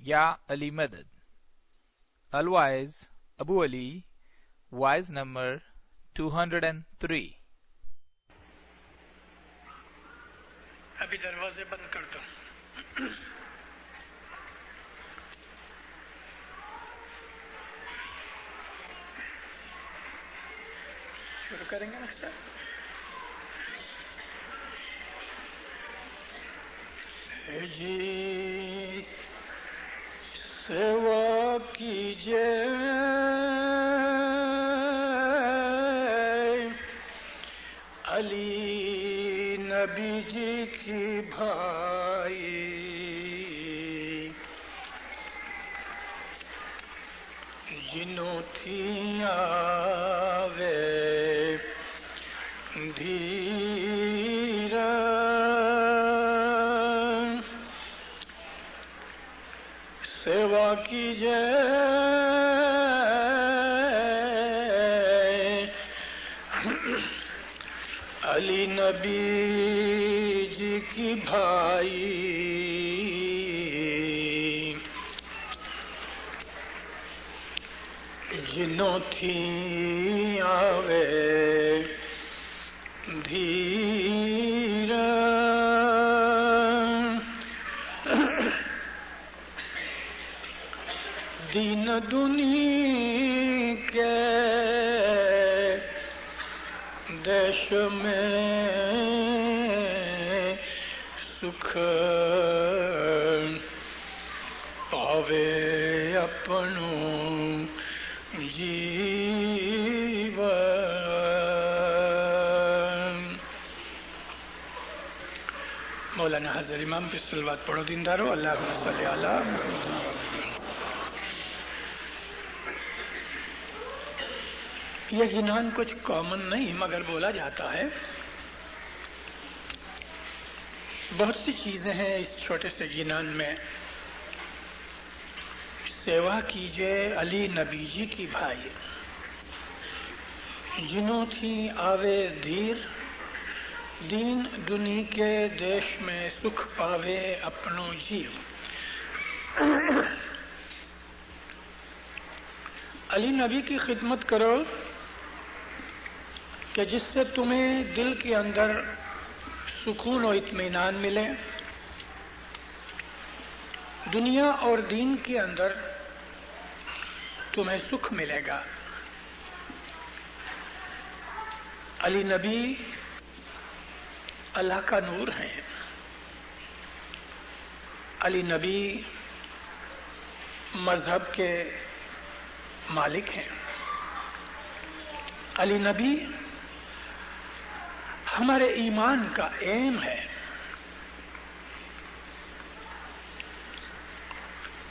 Ya Ali Madad. Alwise Abu Ali, wise number 203. ابھی دروازے بند کر دو. شروع کریں گے نا سر. جی سوا کیجئے علی نبی جی کی بھائی جنوں تھی آوے دھیر سیوا کیجئے علی نبی جی کی بھائی جنوں تھی آوے دھیر دین دنیا کے دیش میں سکھ پاوے اپنوں جیون. مولانا حضر امام پہ صلوات پڑھو دیندارو. اللہم صلی علی محمد. یہ جنان کچھ کامن نہیں مگر بولا جاتا ہے. بہت سی چیزیں ہیں اس چھوٹے سے جنان میں. سیوا کیجئے علی نبی جی کی بھائی جنوں تھی آوے دھیر دین دنیا کے دیش میں سکھ پاوے اپنو جیو. علی نبی کی خدمت کرو کہ جس سے تمہیں دل کے اندر سکون و اطمینان ملے, دنیا اور دین کے اندر تمہیں سکھ ملے گا. علی نبی اللہ کا نور ہیں. علی نبی مذہب کے مالک ہیں. علی نبی ہمارے ایمان کا ایم ہے.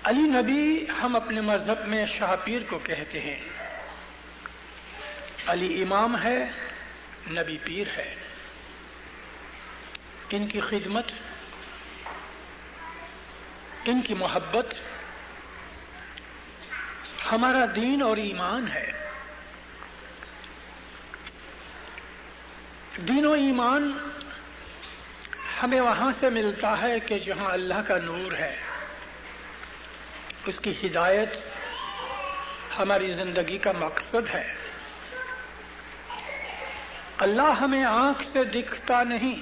علی نبی ہم اپنے مذہب میں شاہ پیر کو کہتے ہیں. علی امام ہے, نبی پیر ہے. ان کی خدمت, ان کی محبت ہمارا دین اور ایمان ہے. دین و ایمان ہمیں وہاں سے ملتا ہے کہ جہاں اللہ کا نور ہے. اس کی ہدایت ہماری زندگی کا مقصد ہے. اللہ ہمیں آنکھ سے دکھتا نہیں,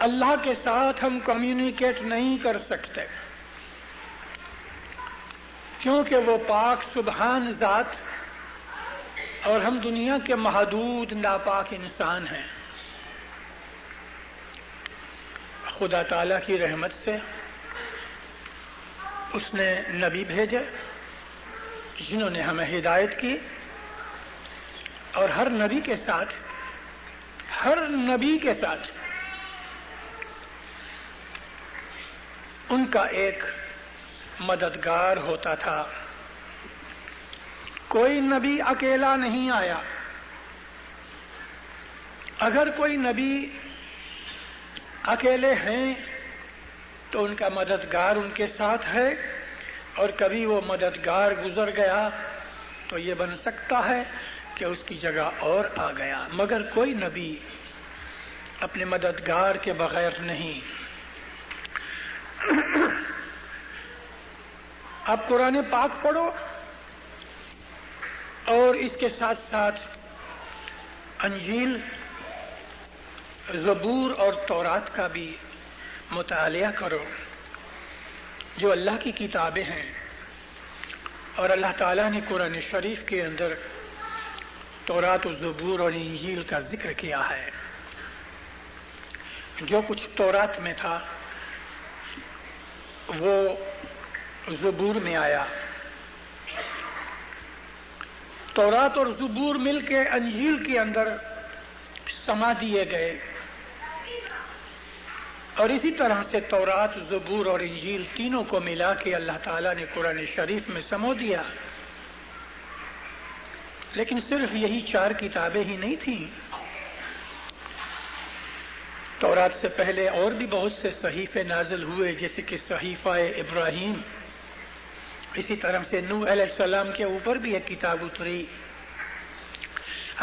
اللہ کے ساتھ ہم کمیونیکیٹ نہیں کر سکتے کیونکہ وہ پاک سبحان ذات اور ہم دنیا کے محدود ناپاک انسان ہیں. خدا تعالی کی رحمت سے اس نے نبی بھیجے جنہوں نے ہمیں ہدایت کی, اور ہر نبی کے ساتھ ان کا ایک مددگار ہوتا تھا. کوئی نبی اکیلا نہیں آیا. اگر کوئی نبی اکیلے ہیں تو ان کا مددگار ان کے ساتھ ہے, اور کبھی وہ مددگار گزر گیا تو یہ بن سکتا ہے کہ اس کی جگہ اور آ گیا. مگر کوئی نبی اپنے مددگار کے بغیر نہیں۔ آپ قرآن پاک پڑھو اور اس کے ساتھ ساتھ انجیل، زبور اور تورات کا بھی مطالعہ کرو، جو اللہ کی کتابیں ہیں، اور اللہ تعالیٰ نے قرآن شریف کے اندر تورات و زبور اور انجیل کا ذکر کیا ہے۔ جو کچھ تورات میں تھا وہ زبور میں آیا، تورات اور زبور مل کے انجیل کے اندر سما دیے گئے، اور اسی طرح سے تورات، زبور اور انجیل تینوں کو ملا کے اللہ تعالیٰ نے قرآن شریف میں سمو دیا۔ لیکن صرف یہی 4 کتابیں ہی نہیں تھیں، تورات سے پہلے اور بھی بہت سے صحیفے نازل ہوئے، جیسے کہ صحیفہ ابراہیم، اسی طرح سے نوح علیہ السلام کے اوپر بھی ایک کتاب اتری۔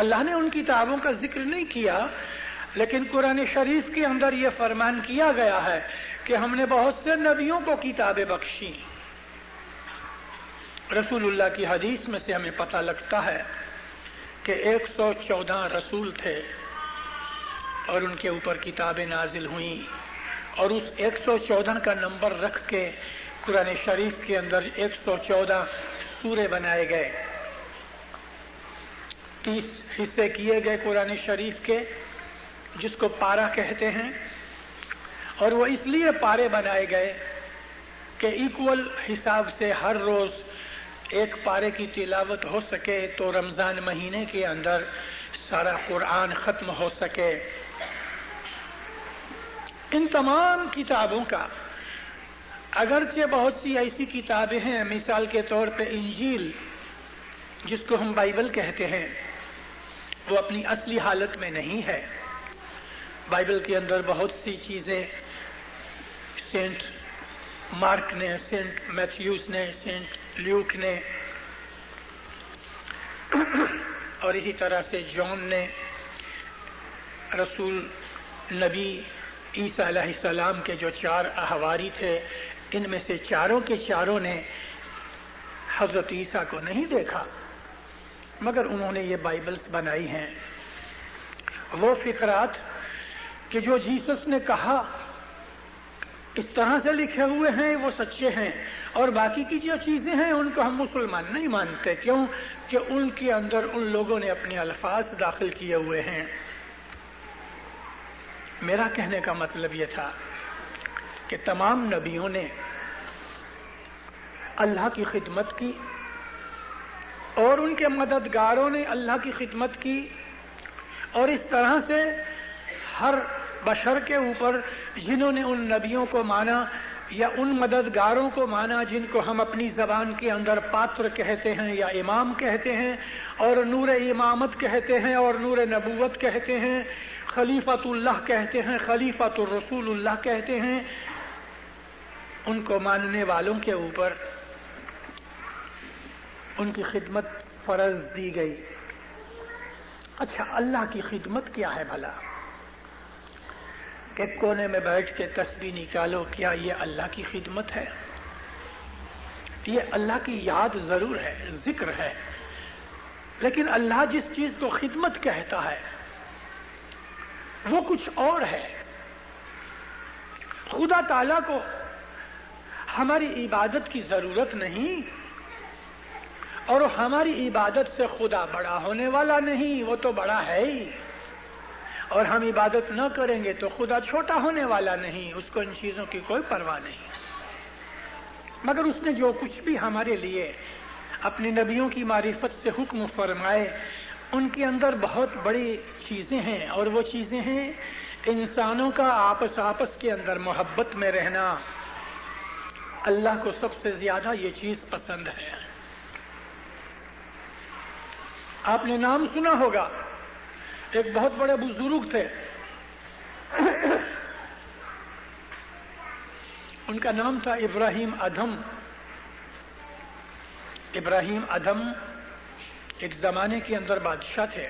اللہ نے ان کتابوں کا ذکر نہیں کیا، لیکن قرآن شریف کے اندر یہ فرمان کیا گیا ہے کہ ہم نے بہت سے نبیوں کو کتابیں بخشی۔ رسول اللہ کی حدیث میں سے ہمیں پتہ لگتا ہے کہ 114 رسول تھے اور ان کے اوپر کتابیں نازل ہوئیں، اور اس 114 کا نمبر رکھ کے قرآن شریف کے اندر 114 سورے بنائے گئے، 30 حصے کیے گئے قرآن شریف کے، جس کو پارہ کہتے ہیں، اور وہ اس لیے پارے بنائے گئے کہ ایکول حساب سے ہر روز ایک پارے کی تلاوت ہو سکے تو رمضان مہینے کے اندر سارا قرآن ختم ہو سکے۔ ان تمام کتابوں کا اگرچہ بہت سی ایسی کتابیں ہیں، مثال کے طور پہ انجیل جس کو ہم بائبل کہتے ہیں، وہ اپنی اصلی حالت میں نہیں ہے۔ بائبل کے اندر بہت سی چیزیں سینٹ مارک نے، سینٹ میتھیوس نے، سینٹ لیوک نے، اور اسی طرح سے جون نے، رسول نبی عیسیٰ علیہ السلام کے جو 4 احواری تھے، ان میں سے چاروں کے چاروں نے حضرت عیسیٰ کو نہیں دیکھا، مگر انہوں نے یہ بائبلز بنائی ہیں۔ وہ فقرات کہ جو جیسس نے کہا اس طرح سے لکھے ہوئے ہیں، وہ سچے ہیں، اور باقی کی جو چیزیں ہیں ان کو ہم مسلمان نہیں مانتے۔ کیوں؟ کہ ان کے اندر ان لوگوں نے اپنے الفاظ داخل کیے ہوئے ہیں۔ میرا کہنے کا مطلب یہ تھا کہ تمام نبیوں نے اللہ کی خدمت کی، اور ان کے مددگاروں نے اللہ کی خدمت کی، اور اس طرح سے ہر بشر کے اوپر جنہوں نے ان نبیوں کو مانا یا ان مددگاروں کو مانا جن کو ہم اپنی زبان کے اندر پاتر کہتے ہیں یا امام کہتے ہیں، اور نور امامت کہتے ہیں، اور نور نبوت کہتے ہیں، خلیفۃ اللہ کہتے ہیں، خلیفۃ الرسول اللہ کہتے ہیں، ان کو ماننے والوں کے اوپر ان کی خدمت فرض دی گئی۔ اچھا، اللہ کی خدمت کیا ہے بھلا؟ ایک کونے میں بیٹھ کے تسبیح نکالو، کیا یہ اللہ کی خدمت ہے؟ یہ اللہ کی یاد ضرور ہے، ذکر ہے، لیکن اللہ جس چیز کو خدمت کہتا ہے وہ کچھ اور ہے۔ خدا تعالیٰ کو ہماری عبادت کی ضرورت نہیں، اور ہماری عبادت سے خدا بڑا ہونے والا نہیں، وہ تو بڑا ہے ہی، اور ہم عبادت نہ کریں گے تو خدا چھوٹا ہونے والا نہیں، اس کو ان چیزوں کی کوئی پرواہ نہیں۔ مگر اس نے جو کچھ بھی ہمارے لیے اپنے نبیوں کی معرفت سے حکم فرمائے، ان کے اندر بہت بڑی چیزیں ہیں، اور وہ چیزیں ہیں انسانوں کا آپس کے اندر محبت میں رہنا۔ اللہ کو سب سے زیادہ یہ چیز پسند ہے۔ آپ نے نام سنا ہوگا، ایک بہت بڑے بزرگ تھے، ان کا نام تھا ابراہیم ادھم۔ ابراہیم ادھم ایک زمانے کے اندر بادشاہ تھے۔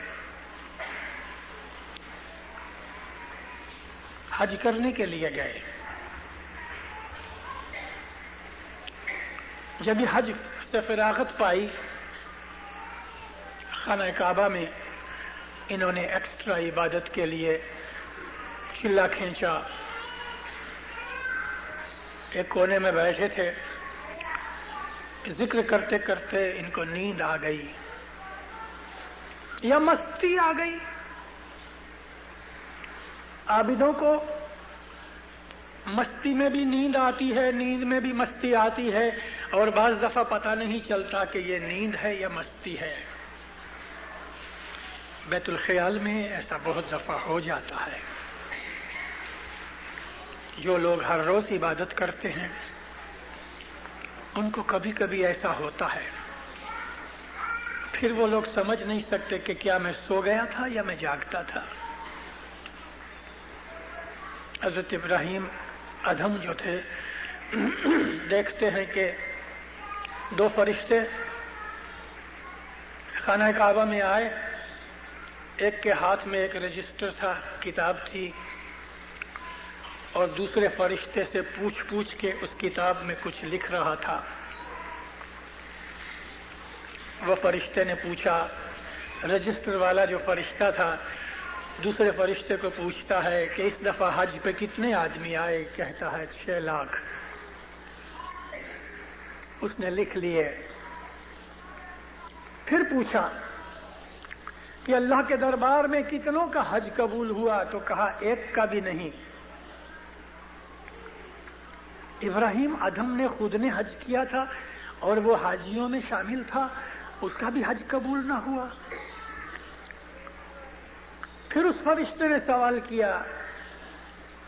حج کرنے کے لیے گئے. جب یہ حج سے فراغت پائی، خانہ کعبہ میں انہوں نے ایکسٹرا عبادت کے لیے چلا کھینچا. ایک کونے میں بیٹھے تھے، ذکر کرتے کرتے ان کو نیند آ گئی یا مستی آ گئی. عابدوں کو مستی میں بھی نیند آتی ہے، نیند میں بھی مستی آتی ہے، اور بعض دفعہ پتہ نہیں چلتا کہ یہ نیند ہے یا مستی ہے. بیت الخیال میں ایسا بہت دفعہ ہو جاتا ہے. جو لوگ ہر روز عبادت کرتے ہیں ان کو کبھی کبھی ایسا ہوتا ہے. پھر وہ لوگ سمجھ نہیں سکتے کہ کیا میں سو گیا تھا یا میں جاگتا تھا. حضرت ابراہیم ادھم جو تھے، دیکھتے ہیں کہ دو فرشتے خانہ کعبہ میں آئے. ایک کے ہاتھ میں ایک رجسٹر تھا، کتاب تھی، اور دوسرے فرشتے سے پوچھ کے اس کتاب میں کچھ لکھ رہا تھا. وہ فرشتے نے پوچھا، رجسٹر والا جو فرشتہ تھا دوسرے فرشتے کو پوچھتا ہے کہ اس دفعہ حج پہ کتنے آدمی آئے؟ کہتا ہے 6 لاکھ. اس نے لکھ لیے. پھر پوچھا کہ اللہ کے دربار میں کتنوں کا حج قبول ہوا؟ تو کہا 1 کا بھی نہیں. ابراہیم ادھم نے خود نے حج کیا تھا اور وہ حاجیوں میں شامل تھا، اس کا بھی حج قبول نہ ہوا. پھر اس فرشتے نے سوال کیا،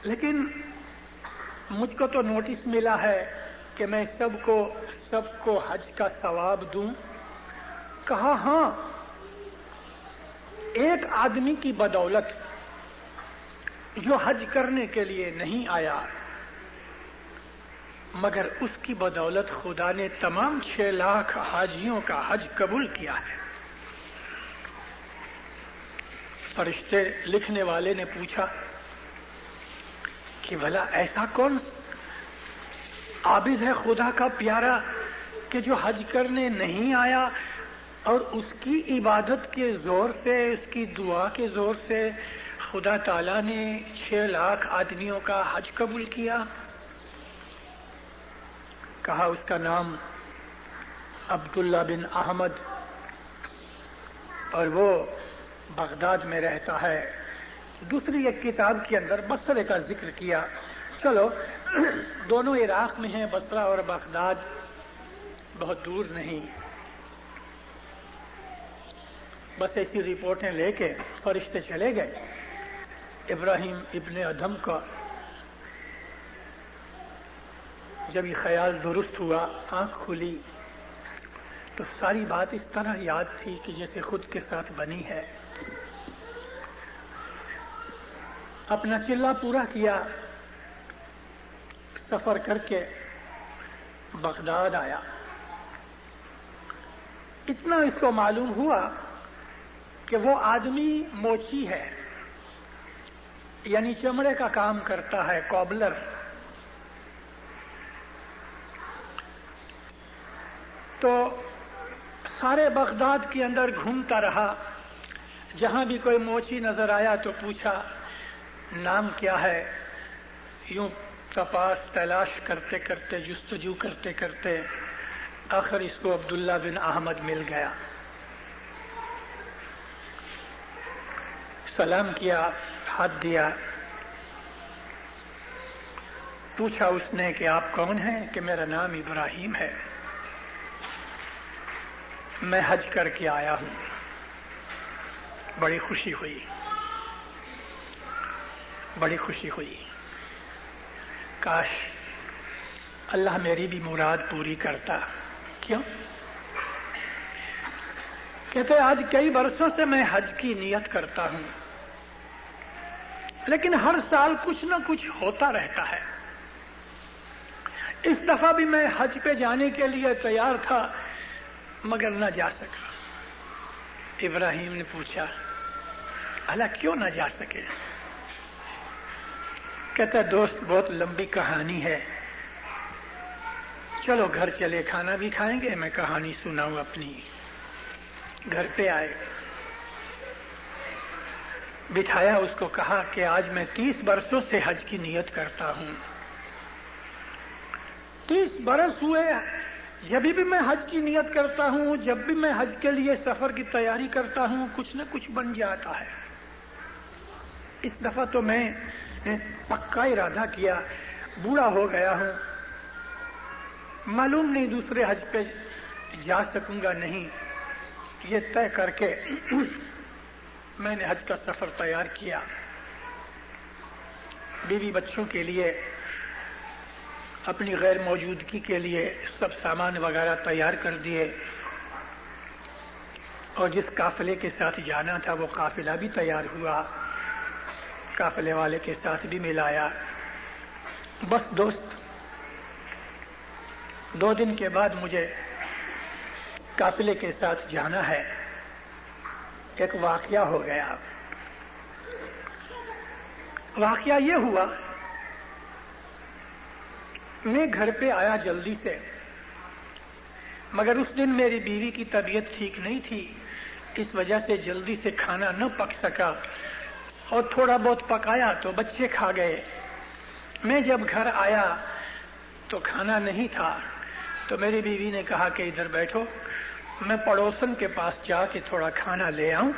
لیکن مجھ کو تو نوٹس ملا ہے کہ میں سب کو حج کا ثواب دوں. کہا ہاں، ایک آدمی کی بدولت جو حج کرنے کے لیے نہیں آیا، مگر اس کی بدولت خدا نے تمام 6 لاکھ حاجیوں کا حج قبول کیا ہے. فرشتے لکھنے والے نے پوچھا کہ بھلا ایسا کون عابد ہے خدا کا پیارا کہ جو حج کرنے نہیں آیا اور اس کی عبادت کے زور سے، اس کی دعا کے زور سے خدا تعالیٰ نے 6 لاکھ آدمیوں کا حج قبول کیا. کہا اس کا نام عبداللہ بن احمد، اور وہ بغداد میں رہتا ہے. دوسری ایک کتاب کے اندر بصرے کا ذکر کیا. چلو، دونوں عراق میں ہیں، بصرہ اور بغداد بہت دور نہیں. بس ایسی رپورٹیں لے کے فرشتے چلے گئے. ابراہیم ابن ادھم کا جب یہ خیال درست ہوا، آنکھ کھلی تو ساری بات اس طرح یاد تھی کہ جیسے خود کے ساتھ بنی ہے. اپنا چلہ پورا کیا، سفر کر کے بغداد آیا. اتنا اس کو معلوم ہوا کہ وہ آدمی موچی ہے، یعنی چمڑے کا کام کرتا ہے، کوبلر. تو سارے بغداد کے اندر گھومتا رہا. جہاں بھی کوئی موچی نظر آیا تو پوچھا نام کیا ہے. یوں تپاس تلاش کرتے کرتے، جستجو کرتے کرتے آخر اس کو عبداللہ بن احمد مل گیا. سلام کیا، ہاتھ دیا. پوچھا اس نے کہ آپ کون ہیں؟ کہ میرا نام ابراہیم ہے، میں حج کر کے آیا ہوں. بڑی خوشی ہوئی، بڑی خوشی ہوئی. کاش اللہ میری بھی مراد پوری کرتا. کیوں؟ کہتے آج کئی برسوں سے میں حج کی نیت کرتا ہوں، لیکن ہر سال کچھ نہ کچھ ہوتا رہتا ہے. اس دفعہ بھی میں حج پہ جانے کے لیے تیار تھا مگر نہ جا سکا. ابراہیم نے پوچھا، اللہ کیوں نہ جا سکے؟ کہتا ہے دوست بہت لمبی کہانی ہے، چلو گھر چلے کھانا بھی کھائیں گے، میں کہانی سناؤں اپنی۔ گھر پہ آئے، بٹھایا، اس کو کہا کہ آج میں 30 برسوں سے حج کی نیت کرتا ہوں۔ 30 برس ہوئے جب بھی میں حج کی نیت کرتا ہوں، جب بھی میں حج کے لیے سفر کی تیاری کرتا ہوں، کچھ نہ کچھ بن جاتا ہے۔ اس دفعہ تو میں پکا ارادہ کیا، بوڑھا ہو گیا ہوں، معلوم نہیں دوسرے حج پہ جا سکوں گا نہیں، یہ طے کر کے میں نے حج کا سفر تیار کیا۔ بیوی بچوں کے لیے، اپنی غیر موجودگی کے لیے سب سامان وغیرہ تیار کر دیے، اور جس قافلے کے ساتھ جانا تھا وہ قافلہ بھی تیار ہوا، قافلے والے کے ساتھ بھی ملایا۔ بس دوست 2 دن کے بعد مجھے قافلے کے ساتھ جانا ہے۔ ایک واقعہ ہو گیا۔ واقعہ یہ ہوا، میں گھر پہ آیا جلدی سے، مگر اس دن میری بیوی کی طبیعت ٹھیک نہیں تھی، اس وجہ سے جلدی سے کھانا نہ پک سکا، اور تھوڑا بہت پکایا تو بچے کھا گئے۔ میں جب گھر آیا تو کھانا نہیں تھا، تو میری بیوی نے کہا کہ ادھر بیٹھو، میں پڑوسن کے پاس جا کے تھوڑا کھانا لے آؤں،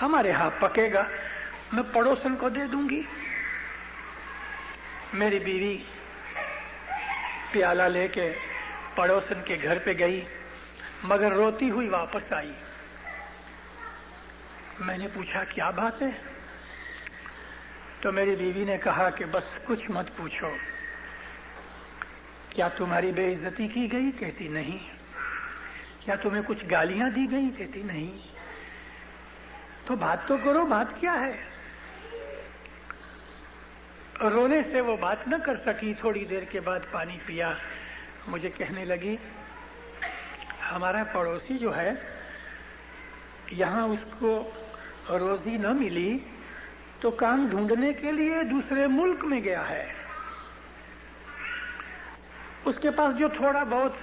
ہمارے ہاں پکے گا، میں پڑوسن کو دے دوں گی۔ میری بیوی پیالہ لے کے پڑوسن کے گھر پہ گئی، مگر روتی ہوئی واپس آئی۔ میں نے پوچھا کیا بات ہے؟ تو میری بیوی نے کہا کہ بس کچھ مت پوچھو، کیا تمہاری بے عزتی کی گئی؟ کہتی نہیں۔ کیا تمہیں کچھ گالیاں دی گئی؟ کہتی نہیں۔ تو بات تو کرو، بات کیا ہے؟ رونے سے وہ بات نہ کر سکی، تھوڑی دیر کے بعد پانی پیا، مجھے کہنے لگی ہمارا پڑوسی جو ہے، یہاں اس کو روزی نہ ملی تو کام ڈھونڈنے کے لیے دوسرے ملک میں گیا ہے، اس کے پاس جو تھوڑا بہت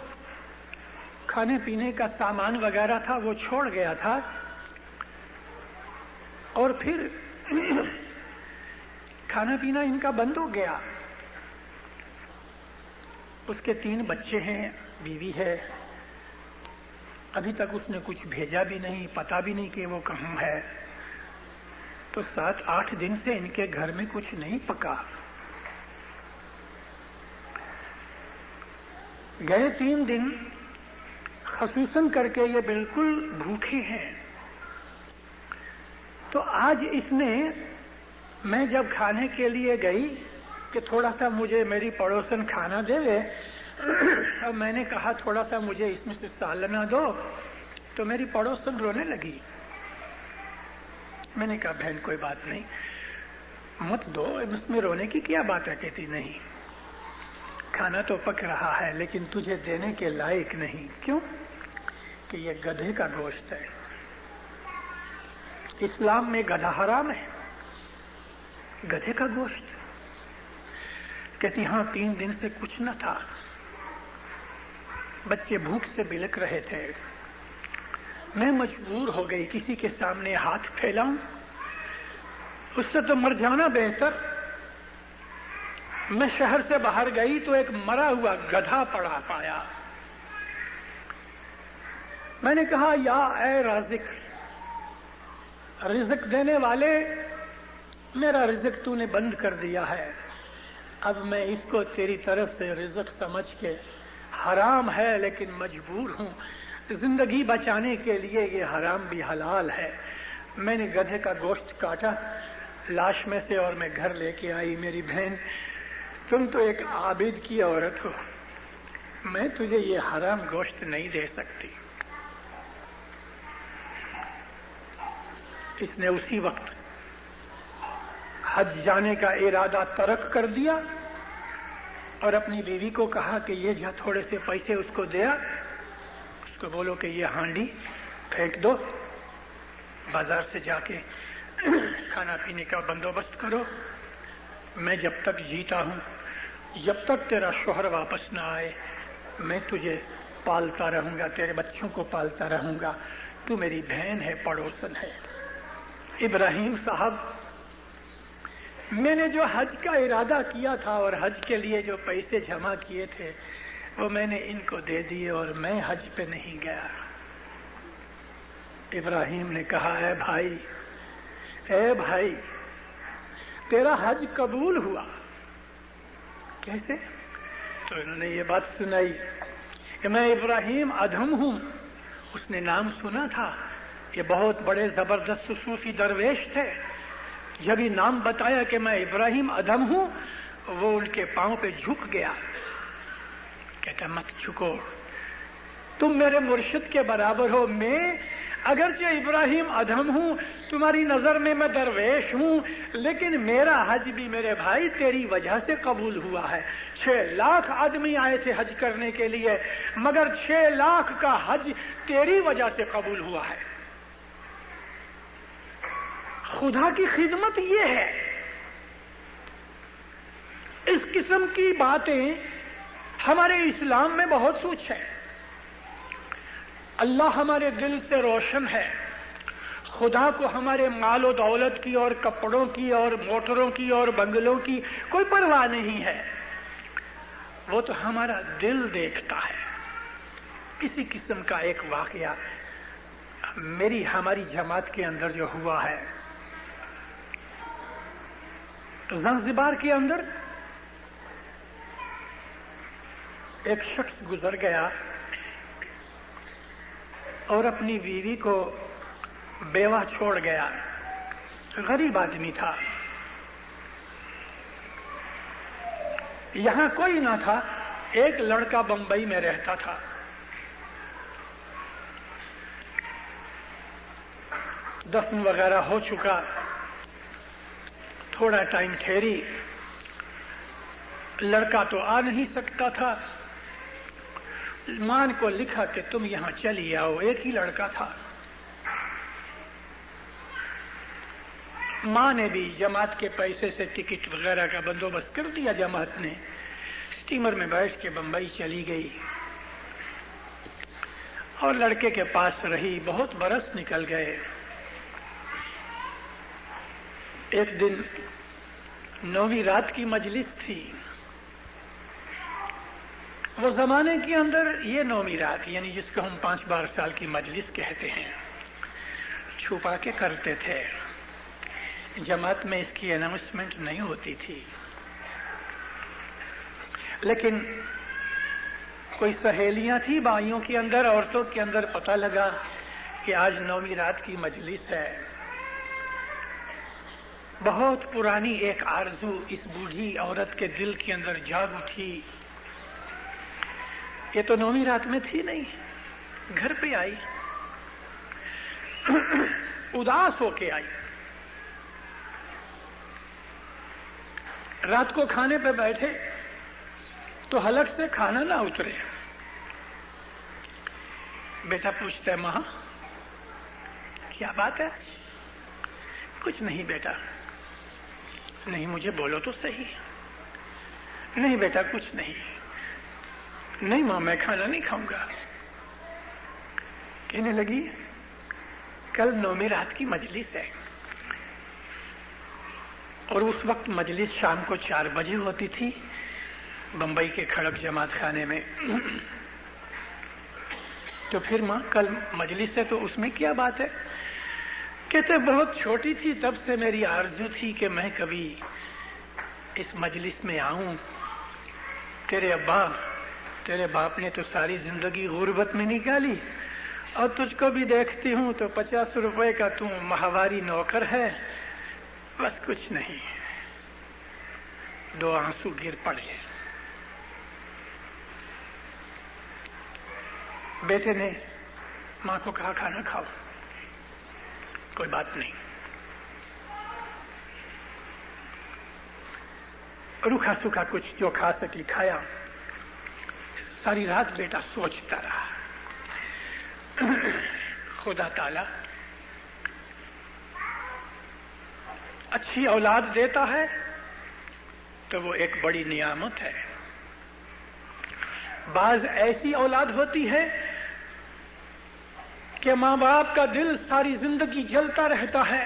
کھانے پینے کا سامان وغیرہ تھا وہ چھوڑ گیا تھا، اور پھر کھانا پینا ان کا بند ہو گیا۔ اس کے 3 بچے ہیں، بیوی ہے، ابھی تک اس نے کچھ بھیجا بھی نہیں، پتا بھی نہیں کہ وہ کہاں ہے۔ تو 7-8 دن سے ان کے گھر میں کچھ نہیں پکا۔ گئے 3 دن خصوصاً کر کے یہ بالکل بھوکے ہیں۔ تو آج اس نے، میں جب کھانے کے لیے گئی کہ تھوڑا سا مجھے میری پڑوسن کھانا دے، اور میں نے کہا تھوڑا سا مجھے اس میں سے سالنا دو، تو میری پڑوسن رونے لگی۔ میں نے کہا بہن کوئی بات نہیں، مت دو، اس میں رونے کی کیا بات ہے؟ کہتی نہیں، کھانا تو پک رہا ہے لیکن تجھے دینے کے لائق نہیں۔ کیوں؟ کہ یہ گدھے کا گوشت ہے، اسلام میں گدھا حرام ہے، گدھے کا گوشت۔ کہتی ہاں 3 دن سے کچھ نہ تھا، بچے بھوک سے بلک رہے تھے، میں مجبور ہو گئی کسی کے سامنے ہاتھ پھیلاؤں، اس سے تو مر جانا بہتر۔ میں شہر سے باہر گئی تو ایک مرا ہوا گدھا پڑا پایا۔ میں نے کہا یا اے رازق، رزق دینے والے، میرا رزق تو نے بند کر دیا ہے، اب میں اس کو تیری طرف سے رزق سمجھ کے، حرام ہے لیکن مجبور ہوں، زندگی بچانے کے لیے یہ حرام بھی حلال ہے۔ میں نے گدھے کا گوشت کاٹا لاش میں سے اور میں گھر لے کے آئی۔ میری بہن تم تو ایک عابد کی عورت ہو، میں تجھے یہ حرام گوشت نہیں دے سکتی۔ اس نے اسی وقت حج جانے کا ارادہ ترک کر دیا اور اپنی بیوی کو کہا کہ یہ جا تھوڑے سے پیسے اس کو دیا، اس کو بولو کہ یہ ہانڈی پھینک دو، بازار سے جا کے کھانا پینے کا بندوبست کرو، میں جب تک جیتا ہوں، جب تک تیرا شوہر واپس نہ آئے، میں تجھے پالتا رہوں گا، تیرے بچوں کو پالتا رہوں گا، تو میری بہن ہے، پڑوسن ہے۔ ابراہیم صاحب، میں نے جو حج کا ارادہ کیا تھا اور حج کے لیے جو پیسے جمع کیے تھے وہ میں نے ان کو دے دیے اور میں حج پہ نہیں گیا۔ ابراہیم نے کہا، اے بھائی تیرا حج قبول ہوا۔ کیسے؟ تو انہوں نے یہ بات سنائی کہ میں ابراہیم ادھم ہوں۔ اس نے نام سنا تھا، یہ بہت بڑے زبردست صوفی درویش تھے۔ جب یہ نام بتایا کہ میں ابراہیم ادھم ہوں، وہ ان کے پاؤں پہ جھک گیا۔ کہتا مت جھکو، تم میرے مرشد کے برابر ہو۔ میں اگرچہ ابراہیم ادھم ہوں، تمہاری نظر میں میں درویش ہوں، لیکن میرا حج بھی میرے بھائی تیری وجہ سے قبول ہوا ہے۔ 6 لاکھ آدمی آئے تھے حج کرنے کے لیے، مگر 6 لاکھ کا حج تیری وجہ سے قبول ہوا ہے۔ خدا کی خدمت یہ ہے۔ اس قسم کی باتیں ہمارے اسلام میں بہت کچھ ہے۔ اللہ ہمارے دل سے روشن ہے۔ خدا کو ہمارے مال و دولت کی اور کپڑوں کی اور موٹروں کی اور بنگلوں کی کوئی پرواہ نہیں ہے، وہ تو ہمارا دل دیکھتا ہے۔ اسی قسم کا ایک واقعہ ہماری جماعت کے اندر جو ہوا ہے، زنزبار کے اندر ایک شخص گزر گیا اور اپنی بیوی کو بیوہ چھوڑ گیا۔ غریب آدمی تھا، یہاں کوئی نہ تھا، ایک لڑکا بمبئی میں رہتا تھا۔ دفن وغیرہ ہو چکا، تھوڑا ٹائم ٹھہری، لڑکا تو آ نہیں سکتا تھا، ماں کو لکھا کہ تم یہاں چلی آؤ، ایک ہی لڑکا تھا۔ ماں نے بھی جماعت کے پیسے سے ٹکٹ وغیرہ کا بندوبست کر دیا، جماعت نے اسٹیمر میں بیٹھ کے بمبئی چلی گئی اور لڑکے کے پاس رہی۔ بہت برس نکل گئے۔ ایک دن 9ویں رات کی مجلس تھی۔ وہ زمانے کے اندر یہ 9ویں رات یعنی جس کو ہم 5 سال کی مجلس کہتے ہیں، چھپا کے کرتے تھے۔ جماعت میں اس کی اناؤنسمنٹ نہیں ہوتی تھی، لیکن کوئی سہیلیاں تھی بھائیوں کے اندر، عورتوں کے اندر، پتہ لگا کہ آج 9ویں رات کی مجلس ہے۔ بہت پرانی ایک آرزو اس بوڑھی عورت کے دل کے اندر جاگ اٹھی۔ یہ تو 9ویں رات میں تھی نہیں، گھر پہ آئی، اداس ہو کے آئی۔ رات کو کھانے پہ بیٹھے تو حلق سے کھانا نہ اترے۔ بیٹا پوچھتا ہے، ماں کیا بات ہے؟ کچھ نہیں بیٹا۔ نہیں مجھے بولو تو صحیح۔ نہیں بیٹا کچھ نہیں۔ نہیں ماں میں کھانا نہیں کھاؤں گا۔ کہنے لگی کل 9ویں رات کی مجلس ہے، اور اس وقت مجلس شام کو 4 بجے ہوتی تھی بمبئی کے کھڑک جماعت خانے میں۔ تو پھر ماں کل مجلس ہے تو اس میں کیا بات ہے؟ کہتے بہت چھوٹی تھی تب سے میری آرزو تھی کہ میں کبھی اس مجلس میں آؤں۔ تیرے باپ نے تو ساری زندگی غربت میں نکالی، اور تجھ کو بھی دیکھتی ہوں تو 50 روپے کا تم ماہواری نوکر ہے، بس کچھ نہیں۔ 2 آنسو گر پڑے۔ بیٹے نے ماں کو کہا کھانا کھاؤ۔ کوئی بات نہیں۔ روکھا سوکھا کچھ جو کھا سکی کھایا۔ ساری رات بیٹا سوچتا رہا، خدا تعالی اچھی اولاد دیتا ہے تو وہ ایک بڑی نعمت ہے۔ بعض ایسی اولاد ہوتی ہے کہ ماں باپ کا دل ساری زندگی جلتا رہتا ہے،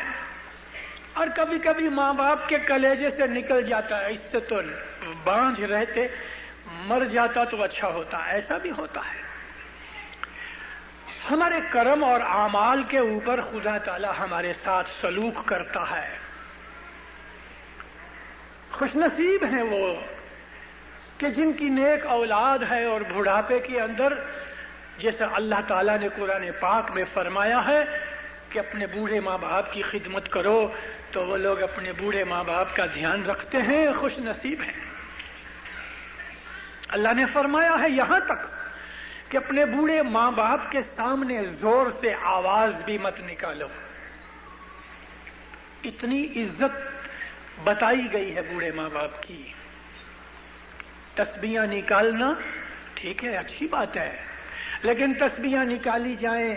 اور کبھی کبھی ماں باپ کے کلیجے سے نکل جاتا ہے، اس سے تو بانجھ رہتے مر جاتا تو اچھا ہوتا، ایسا بھی ہوتا ہے۔ ہمارے کرم اور اعمال کے اوپر خدا تعالی ہمارے ساتھ سلوک کرتا ہے۔ خوش نصیب ہیں وہ کہ جن کی نیک اولاد ہے، اور بڑھاپے کے اندر جیسے اللہ تعالیٰ نے قرآن پاک میں فرمایا ہے کہ اپنے بوڑھے ماں باپ کی خدمت کرو، تو وہ لوگ اپنے بوڑھے ماں باپ کا دھیان رکھتے ہیں، خوش نصیب ہیں۔ اللہ نے فرمایا ہے یہاں تک کہ اپنے بوڑھے ماں باپ کے سامنے زور سے آواز بھی مت نکالو۔ اتنی عزت بتائی گئی ہے بوڑھے ماں باپ کی۔ تسبیحاں نکالنا ٹھیک ہے، اچھی بات ہے، لیکن تسبیحاں نکالی جائیں،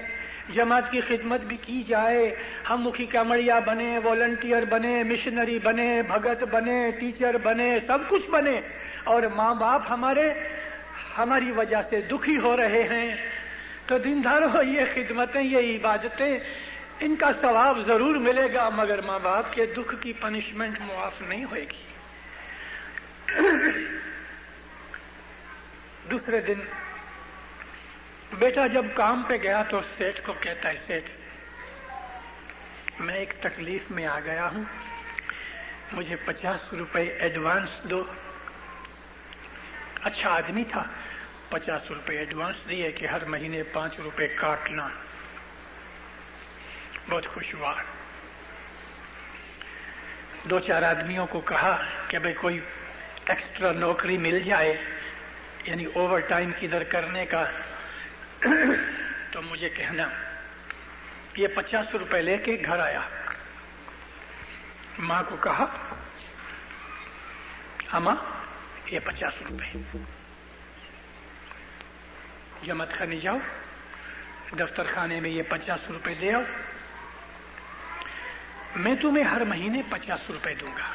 جماعت کی خدمت بھی کی جائے، ہم مکھی کامڑیا بنے، والنٹیئر بنے، مشنری بنے، بھگت بنے، ٹیچر بنے، سب کچھ بنے، اور ماں باپ ہماری وجہ سے دکھی ہو رہے ہیں، تو دینداروں یہ خدمتیں، یہ عبادتیں، ان کا ثواب ضرور ملے گا، مگر ماں باپ کے دکھ کی پنشمنٹ معاف نہیں ہوئے گی۔ دوسرے دن بیٹا جب کام پہ گیا تو سیٹھ کو کہتا ہے، سیٹھ میں ایک تکلیف میں آ گیا ہوں، مجھے 50 روپے ایڈوانس دو۔ اچھا آدمی تھا، 50 روپے ایڈوانس دیے کہ ہر مہینے 5 روپے کاٹنا، بہت خوش ہوا۔ 2-4 آدمیوں کو کہا کہ بھئی کوئی ایکسٹرا نوکری مل جائے، یعنی اوور ٹائم کدھر کرنے کا، تو مجھے کہنا۔ یہ 50 روپے لے کے گھر آیا، ماں کو کہا اماں یہ 50 روپے جماعت خانے جاؤ، دفتر خانے میں یہ 50 روپے دے آؤ، میں تمہیں ہر مہینے 50 روپے دوں گا،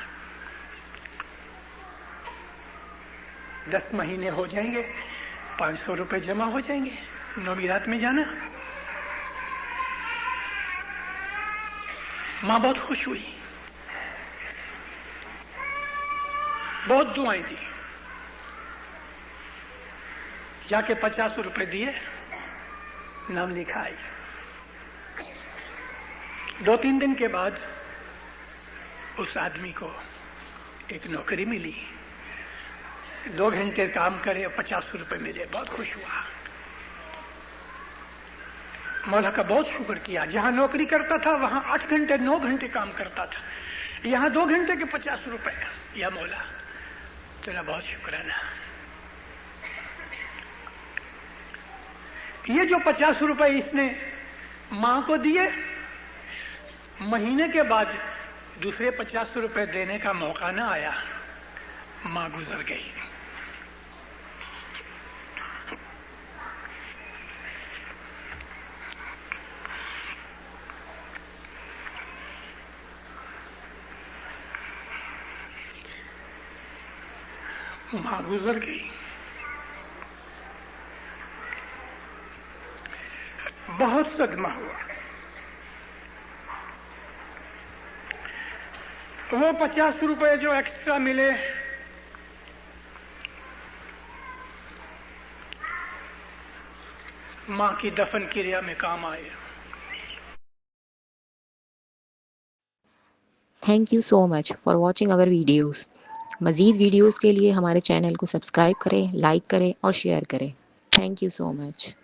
10 مہینے ہو جائیں گے، 500 روپے جمع ہو جائیں گے، نومیرات میں جانا۔ ماں بہت خوش ہوئی، بہت دعائیں دی، جا کے 50 روپے دیے، نام لکھا آئی۔ 2-3 دن کے بعد اس آدمی کو ایک نوکری ملی، 2 گھنٹے کام کرے، 50 روپے ملے، بہت خوش ہوا، مولا کا بہت شکر کیا۔ جہاں نوکری کرتا تھا وہاں 8 گھنٹے 9 گھنٹے کام کرتا تھا، یہاں 2 گھنٹے کے 50 روپے، یا مولا تیرا بہت شکرانہ۔ یہ جو 50 روپے اس نے ماں کو دیے، مہینے کے بعد دوسرے 50 روپے دینے کا موقع نہ آیا، ماں گزر گئی۔ ماں گزر گئی، بہت صدمہ ہوا۔ وہ 50 روپے جو ایکسٹرا ملے ماں کی دفن کریا میں کام آئے۔ Thank you so much for watching our videos. مزید ویڈیوز کے لیے ہمارے چینل کو سبسکرائب کریں، لائک کریں اور شیئر کریں۔ Thank you so much.